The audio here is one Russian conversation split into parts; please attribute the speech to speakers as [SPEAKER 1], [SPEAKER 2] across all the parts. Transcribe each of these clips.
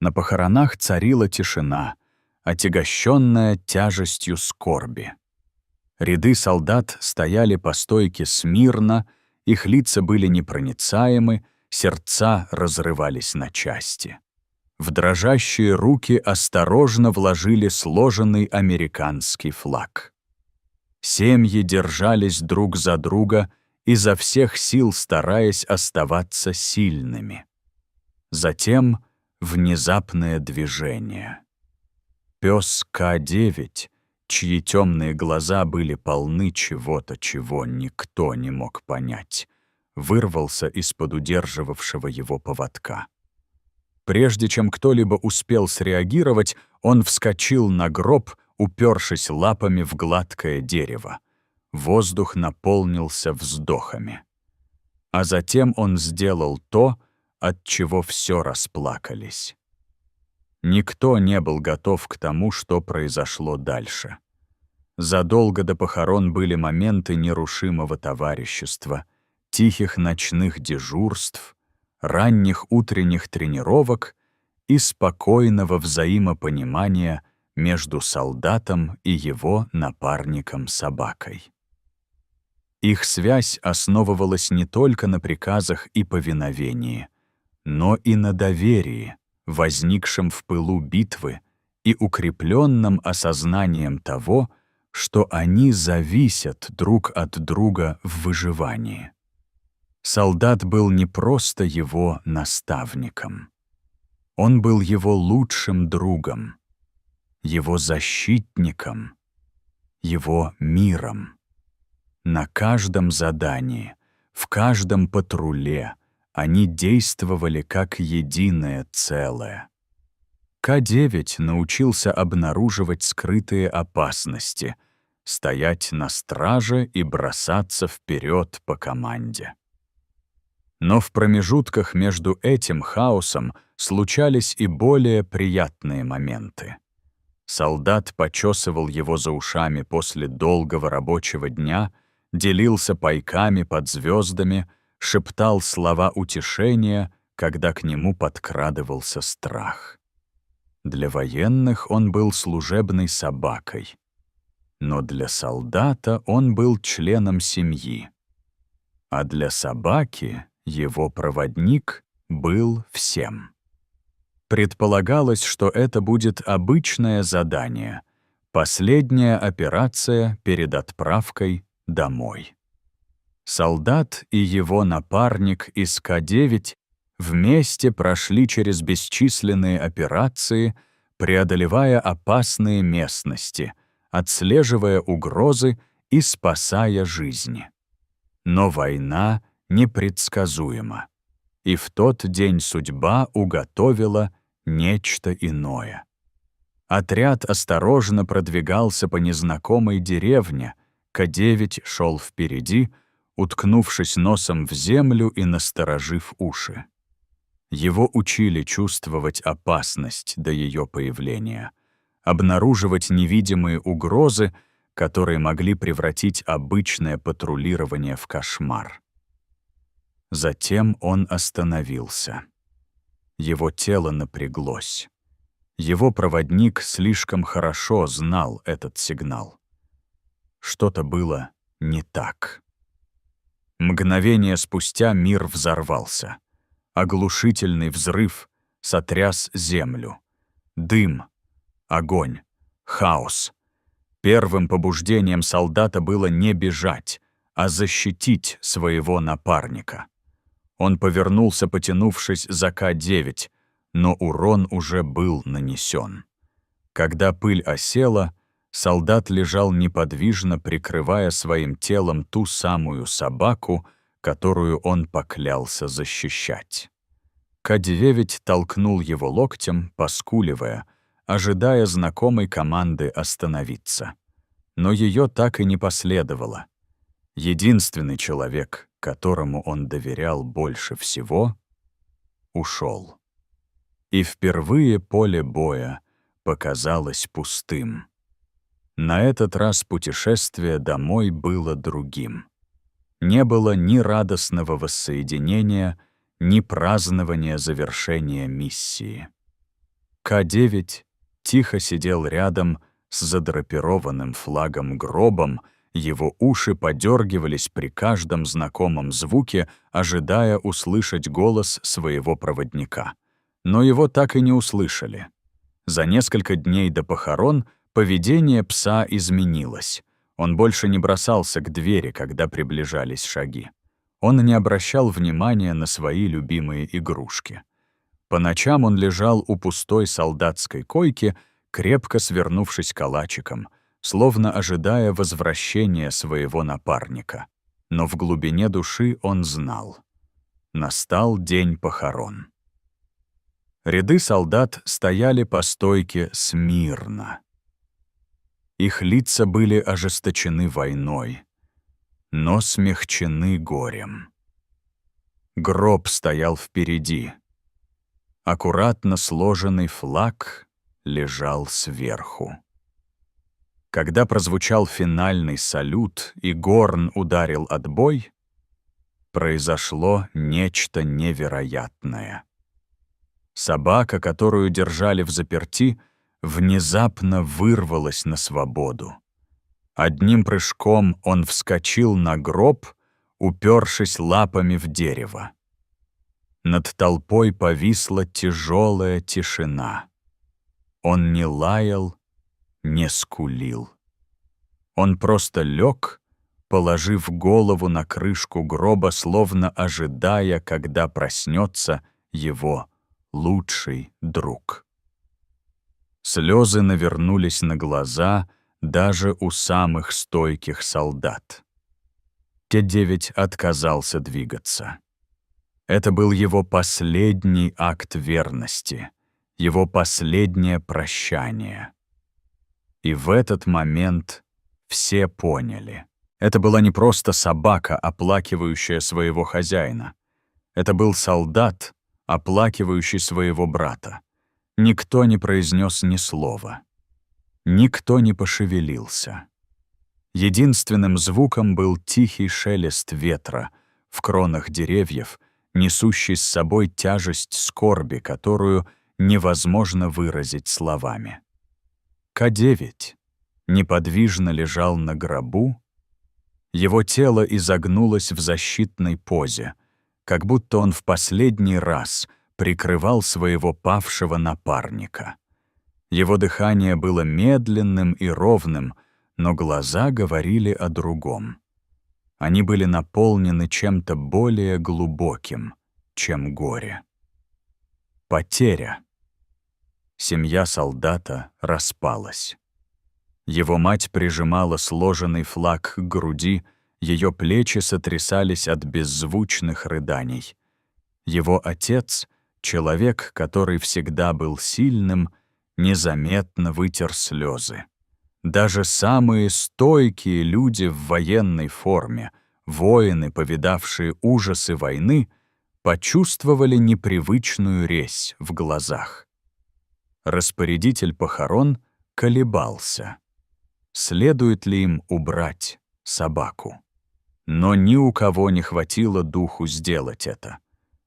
[SPEAKER 1] На похоронах царила тишина, отягощенная тяжестью скорби. Ряды солдат стояли по стойке смирно, их лица были непроницаемы, сердца разрывались на части. В дрожащие руки осторожно вложили сложенный американский флаг. Семьи держались друг за друга, изо всех сил стараясь оставаться сильными. Затем внезапное движение. Пес К-9, чьи темные глаза были полны чего-то, чего никто не мог понять, вырвался из-под удерживавшего его поводка. Прежде чем кто-либо успел среагировать, он вскочил на гроб, упершись лапами в гладкое дерево. Воздух наполнился вздохами. А затем он сделал то, от чего все расплакались. Никто не был готов к тому, что произошло дальше. Задолго до похорон были моменты нерушимого товарищества, тихих ночных дежурств, ранних утренних тренировок и спокойного взаимопонимания между солдатом и его напарником-собакой. Их связь основывалась не только на приказах и повиновении, но и на доверии, возникшем в пылу битвы, и укрепленном осознанием того, что они зависят друг от друга в выживании. Солдат был не просто его наставником. Он был его лучшим другом, его защитником, его миром. На каждом задании, в каждом патруле они действовали как единое целое. К-9 научился обнаруживать скрытые опасности, стоять на страже и бросаться вперед по команде. Но в промежутках между этим хаосом случались и более приятные моменты. Солдат почесывал его за ушами после долгого рабочего дня, делился пайками под звездами, шептал слова утешения, когда к нему подкрадывался страх. Для военных он был служебной собакой, но для солдата он был членом семьи, а для собаки его проводник был всем. Предполагалось, что это будет обычное задание, последняя операция перед отправкой домой. Солдат и его напарник из К-9 вместе прошли через бесчисленные операции, преодолевая опасные местности, отслеживая угрозы и спасая жизни. Но война непредсказуема, и в тот день судьба уготовила нечто иное. Отряд осторожно продвигался по незнакомой деревне, К-9 шел впереди, уткнувшись носом в землю и насторожив уши. Его учили чувствовать опасность до ее появления, обнаруживать невидимые угрозы, которые могли превратить обычное патрулирование в кошмар. Затем он остановился. Его тело напряглось. Его проводник слишком хорошо знал этот сигнал. Что-то было не так. Мгновение спустя мир взорвался. Оглушительный взрыв сотряс землю. Дым, огонь, хаос. Первым побуждением солдата было не бежать, а защитить своего напарника. Он повернулся, потянувшись за К-9, но урон уже был нанесен. Когда пыль осела, солдат лежал неподвижно, прикрывая своим телом ту самую собаку, которую он поклялся защищать. К-9 толкнул его локтем, поскуливая, ожидая знакомой команды остановиться. Но ее так и не последовало. Единственный человек, которому он доверял больше всего, ушел. И впервые поле боя показалось пустым. На этот раз путешествие домой было другим. Не было ни радостного воссоединения, ни празднования завершения миссии. К9 тихо сидел рядом с задрапированным флагом гробом, его уши подергивались при каждом знакомом звуке, ожидая услышать голос своего проводника. Но его так и не услышали. За несколько дней до похорон поведение пса изменилось. Он больше не бросался к двери, когда приближались шаги. Он не обращал внимания на свои любимые игрушки. По ночам он лежал у пустой солдатской койки, крепко свернувшись калачиком, словно ожидая возвращения своего напарника. Но в глубине души он знал. Настал день похорон. Ряды солдат стояли по стойке смирно. Их лица были ожесточены войной, но смягчены горем. Гроб стоял впереди. Аккуратно сложенный флаг лежал сверху. Когда прозвучал финальный салют и горн ударил отбой, произошло нечто невероятное. Собака, которую держали взаперти, внезапно вырвалась на свободу. Одним прыжком он вскочил на гроб, упершись лапами в дерево. Над толпой повисла тяжелая тишина. Он не лаял, не скулил. Он просто лег, положив голову на крышку гроба, словно ожидая, когда проснется его лучший друг. Слезы навернулись на глаза даже у самых стойких солдат. К9 отказался двигаться. Это был его последний акт верности, его последнее прощание. И в этот момент все поняли. Это была не просто собака, оплакивающая своего хозяина. Это был солдат, оплакивающий своего брата. Никто не произнес ни слова. Никто не пошевелился. Единственным звуком был тихий шелест ветра в кронах деревьев, несущий с собой тяжесть скорби, которую невозможно выразить словами. К9 неподвижно лежал на гробу, его тело изогнулось в защитной позе, как будто он в последний раз прикрывал своего павшего напарника. Его дыхание было медленным и ровным, но глаза говорили о другом. Они были наполнены чем-то более глубоким, чем горе. Потеря. Семья солдата распалась. Его мать прижимала сложенный флаг к груди, ее плечи сотрясались от беззвучных рыданий. Его отец, человек, который всегда был сильным, незаметно вытер слезы. Даже самые стойкие люди в военной форме, воины, повидавшие ужасы войны, почувствовали непривычную резь в глазах. Распорядитель похорон колебался. Следует ли им убрать собаку? Но ни у кого не хватило духу сделать это.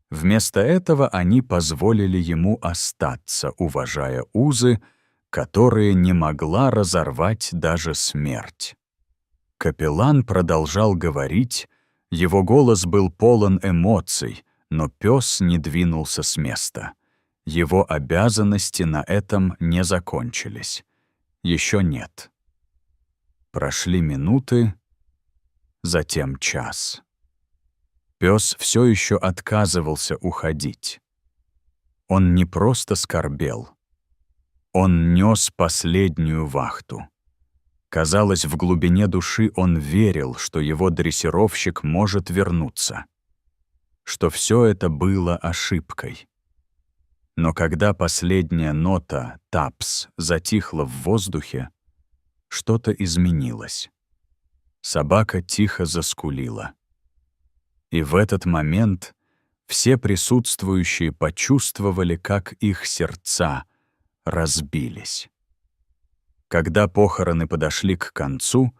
[SPEAKER 1] Вместо этого они позволили ему остаться, уважая узы, которые не могла разорвать даже смерть. Капеллан продолжал говорить, его голос был полон эмоций, но пес не двинулся с места. Его обязанности на этом не закончились. Еще нет. Прошли минуты, затем час. Пес все еще отказывался уходить. Он не просто скорбел. Он нес последнюю вахту. Казалось, в глубине души он верил, что его дрессировщик может вернуться, что все это было ошибкой. Но когда последняя нота «тапс» затихла в воздухе, что-то изменилось. Собака тихо заскулила. И в этот момент все присутствующие почувствовали, как их сердца разбились. Когда похороны подошли к концу,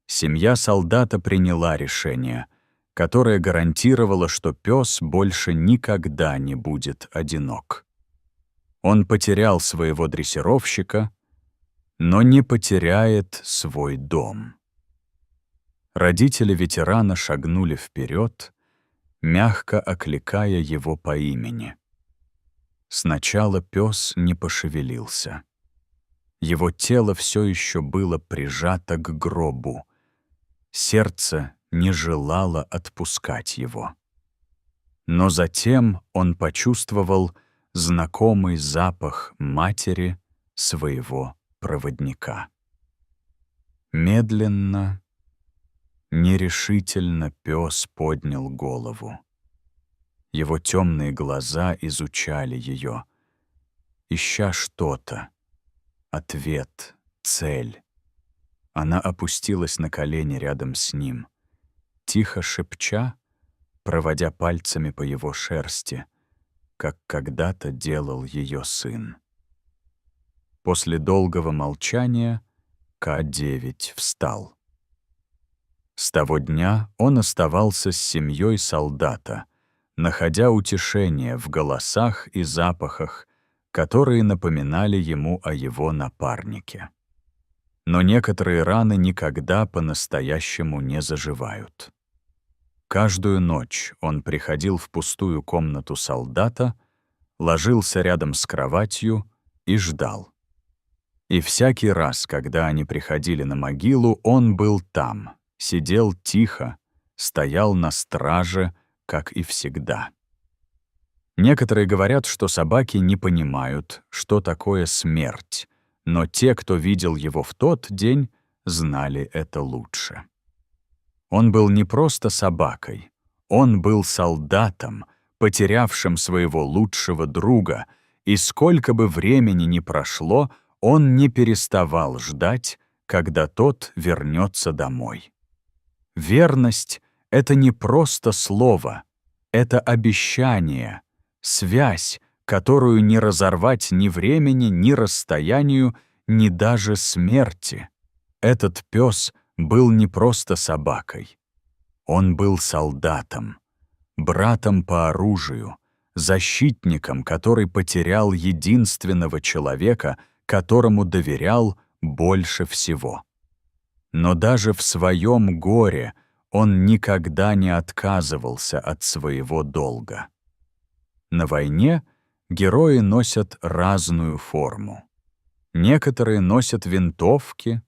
[SPEAKER 1] семья солдата приняла решение, которое гарантировало, что пес больше никогда не будет одинок. Он потерял своего дрессировщика, но не потеряет свой дом. Родители ветерана шагнули вперед, мягко окликая его по имени. Сначала пес не пошевелился. Его тело все еще было прижато к гробу. Сердце не желало отпускать его. Но затем он почувствовал знакомый запах матери своего проводника. Медленно, нерешительно пес поднял голову. Его темные глаза изучали ее, ища что-то, ответ, цель. Она опустилась на колени рядом с ним, тихо шепча, проводя пальцами по его шерсти, как когда-то делал ее сын. После долгого молчания К-9 встал. С того дня он оставался с семьей солдата, находя утешение в голосах и запахах, которые напоминали ему о его напарнике. Но некоторые раны никогда по-настоящему не заживают. Каждую ночь он приходил в пустую комнату солдата, ложился рядом с кроватью и ждал. И всякий раз, когда они приходили на могилу, он был там, сидел тихо, стоял на страже, как и всегда. Некоторые говорят, что собаки не понимают, что такое смерть, но те, кто видел его в тот день, знали это лучше. Он был не просто собакой, он был солдатом, потерявшим своего лучшего друга, и сколько бы времени ни прошло, он не переставал ждать, когда тот вернется домой. Верность — это не просто слово, это обещание, связь, которую не разорвать ни времени, ни расстоянию, ни даже смерти. Этот пес был не просто собакой. Он был солдатом, братом по оружию, защитником, который потерял единственного человека, которому доверял больше всего. Но даже в своем горе он никогда не отказывался от своего долга. На войне герои носят разную форму. Некоторые носят винтовки,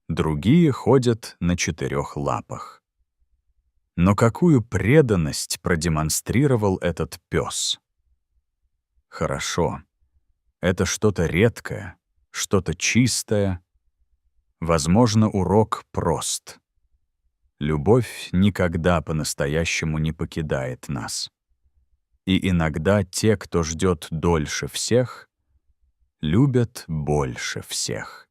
[SPEAKER 1] другие ходят на 4 лапах. Но какую преданность продемонстрировал этот пес? Хорошо, это что-то редкое, что-то чистое. Возможно, урок прост. Любовь никогда по-настоящему не покидает нас. И иногда те, кто ждет дольше всех, любят больше всех.